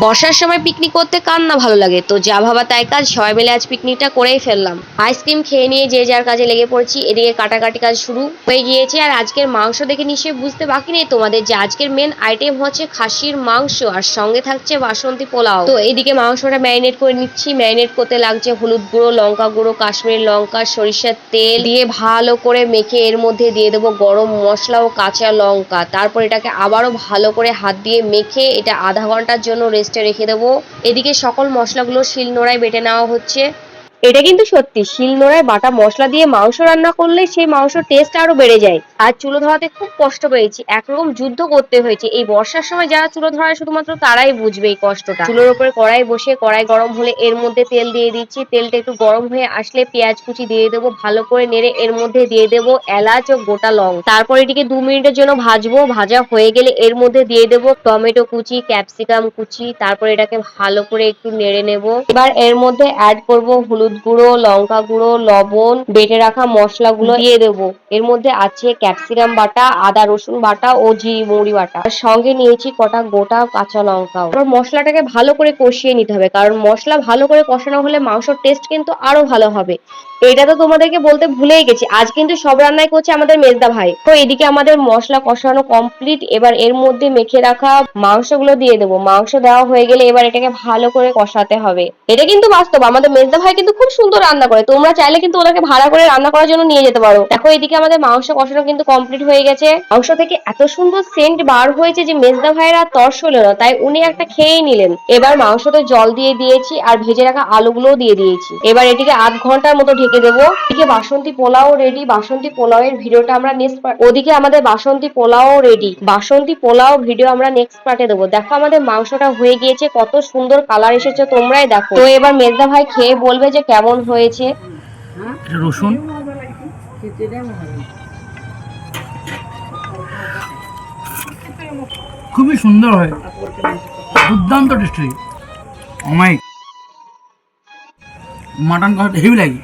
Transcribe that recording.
বর্ষার সময় পিকনিক করতে কার না ভালো লাগে, তো যা ভাবা তাই কাজ, সবাই মিলে আজ পিকনিকটা করেই ফেললাম। আইসক্রিম খেয়ে নিয়ে যে যার কাজে লেগে পড়েছি। এদিকে কাটাকাটি কাজ শুরু হয়ে গিয়েছে। আর আজকের মাংস দেখে নিশ্চয়ই বুঝতে বাকি নেই তোমাদের যে আজকের মেন আইটেম হচ্ছে খাসির মাংস, আর সঙ্গে থাকছে বাসন্তী পোলাও। তো এদিকে মাংসটা ম্যারিনেট করে নিচ্ছি। ম্যারিনেট করতে লাগছে হলুদ গুঁড়ো, লঙ্কা গুঁড়ো, কাশ্মীরি লঙ্কা, সরিষার তেল দিয়ে ভালো করে মেখে এর মধ্যে দিয়ে দেবো গরম মশলা ও কাঁচা লঙ্কা। তারপর এটাকে আবারও ভালো করে হাত দিয়ে মেখে এটা আধা ঘন্টার জন্য রেস্টে রেখে দেবো। এদিকে সকল মশলাগুলো শিলনোড়ায় বেটে নেওয়া হচ্ছে। এটা কিন্তু সত্যি, শিলনোড়ায় বাটা মশলা দিয়ে মাংস রান্না করলে সেই মাংস টেস্ট আরো বেড়ে যায়। আর চুলো ধরাতে খুব কষ্ট পেয়েছি, একরকম যুদ্ধ করতে হয়েছে। এই বর্ষার সময় যারা চুলো ধরায় শুধুমাত্র তারাই বুঝবে এই কষ্টটা। চুলোর উপরে কড়াই বসে কড়াই গরম হলে এর মধ্যে তেল দিয়ে দিচ্ছি। তেলটা একটু গরম হয়ে আসলে পেঁয়াজ কুচি দিয়ে দেবো, ভালো করে নেড়ে এর মধ্যে দিয়ে দেবো এলাচ ও গোটা লং। তারপর এটিকে 2 মিনিটের জন্য ভাজবো। ভাজা হয়ে গেলে এর মধ্যে দিয়ে দেবো টমেটো কুচি, ক্যাপসিকাম কুচি। তারপর এটাকে ভালো করে একটু নেড়ে নেব। এবার এর মধ্যে অ্যাড করব হলুদ গুঁড়ো, লঙ্কা গুঁড়ো, লবণ, বেটে রাখা মশলাগুলো দিয়ে দেবো। এর মধ্যে আছে ক্যাপসিকাম বাটা, আদা রসুন বাটা ও জিরে মৌরি বাটা। আর সঙ্গে নিয়েছি কটা গোটা কাঁচা লঙ্কাও। এবার মশলাটাকে ভালো করে কষিয়ে নিতে হবে, কারণ মশলা ভালো করে কষানো হলে মাংসর টেস্ট কিন্তু আরো ভালো হবে। এটা তো তোমাদেরকে বলতে ভুলেই গেছি, আজ কিন্তু সব রান্নাই করছে আমাদের মেজদা ভাই। তো এদিকে আমাদের মশলা কষানো কমপ্লিট। এবার এর মধ্যে মেখে রাখা মাংসগুলো দিয়ে দেবো। মাংস দেওয়া হয়ে গেলে এবার এটাকে ভালো করে কষাতে হবে। এটা কিন্তু বাস্তব, আমাদের মেজদা ভাই কিন্তু খুব সুন্দর রান্না করে। তোমরা চাইলে কিন্তু ওদেরকে ভাড়া করে রান্না করার জন্য নিয়ে যেতে পারো। দেখো এদিকে আমাদের মাংস কষানো কিন্তু কমপ্লিট হয়ে গেছে। মাংস থেকে এত সুন্দর সেন্ট বার হয়েছে যে মেজদা ভাইয়ের আর তর্স হলো না, তাই উনি একটা খেয়েই নিলেন। এবার মাংসতে জল দিয়ে দিয়েছি আর ভেজে রাখা আলুগুলোও দিয়ে দিয়েছি। এবার এটিকে আধ ঘন্টার মতো ঢেকে দেবো। এদিকে বাসন্তী পোলাও রেডি। বাসন্তী পোলাও এর ভিডিওটা আমরা নেক্সট ওদিকে আমাদের বাসন্তী পোলাও রেডি। বাসন্তী পোলাও ভিডিও আমরা নেক্সট পার্টে দেবো। দেখো আমাদের মাংসটা হয়ে গিয়েছে, কত সুন্দর কালার এসেছে, তোমরাই দেখো। তো এবার মেজদা ভাই খেয়ে বলবে যে কেমন হয়েছে। এটা রসুন খুবই সুন্দর হয়, দুর্দান্ত টেস্টি। অমাইক মাটন খাওয়াতে হেভি লাগে।